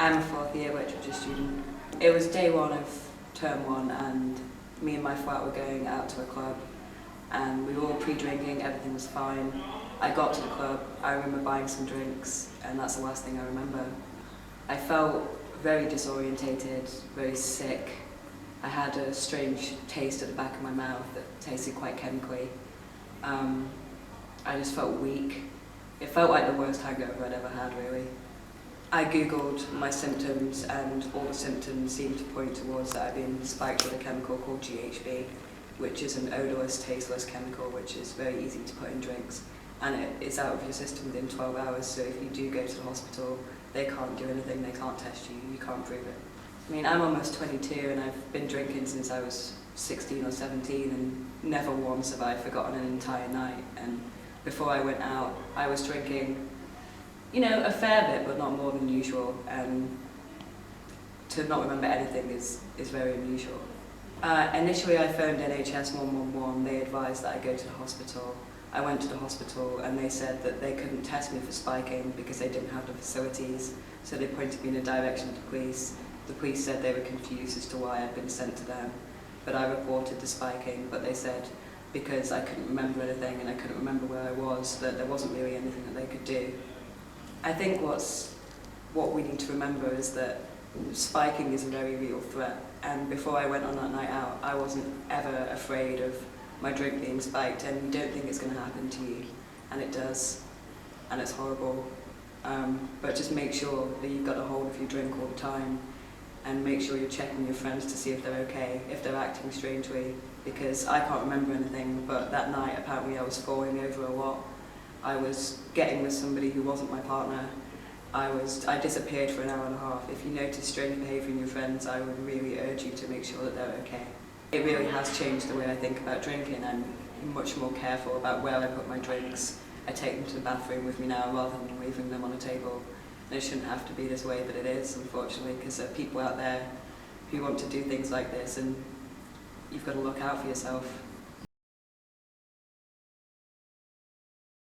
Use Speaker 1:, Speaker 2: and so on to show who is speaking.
Speaker 1: I'm a fourth year literature student. It was day one of term one and me and my flat were going out to a club and we were all pre-drinking, everything was fine. I got to the club, I remember buying some drinks and that's the last thing I remember. I felt very disorientated, very sick. I had a strange taste at the back of my mouth that tasted quite chemically. I just felt weak. It felt like the worst hangover I'd ever had, really. I googled my symptoms and all the symptoms seemed to point towards that I'd been spiked with a chemical called GHB, which is an odourless, tasteless chemical which is very easy to put in drinks. And it's out of your system within 12 hours, so if you do go to the hospital, they can't do anything, they can't test you, you can't prove it. I mean, I'm almost 22 and I've been drinking since I was 16 or 17 and never once have I forgotten an entire night. And before I went out, I was drinking, you know, a fair bit, but not more than usual. And to not remember anything is very unusual. Initially, I phoned NHS 111. They advised that I go to the hospital. I went to the hospital and they said that they couldn't test me for spiking because they didn't have the facilities. So they pointed me in a direction of the police. The police said they were confused as to why I'd been sent to them. But I reported the spiking, but they said because I couldn't remember anything and I couldn't remember where I was, that there wasn't really anything that they could do. I think what we need to remember is that spiking is a very real threat. And before I went on that night out, I wasn't ever afraid of my drink being spiked, and you don't think it's going to happen to you, and it does, and it's horrible. But just make sure that you've got a hold of your drink all the time, and make sure you're checking your friends to see if they're okay, if they're acting strangely, because I can't remember anything, but that night apparently I was falling over a lot. I was getting with somebody who wasn't my partner. I disappeared for an hour and a half. If you notice strange behaviour in your friends, I would really urge you to make sure that they're okay. It really has changed the way I think about drinking. I'm much more careful about where I put my drinks. I take them to the bathroom with me now rather than leaving them on a table. And it shouldn't have to be this way, but it is, unfortunately, because there are people out there who want to do things like this, and you've got to look out for yourself.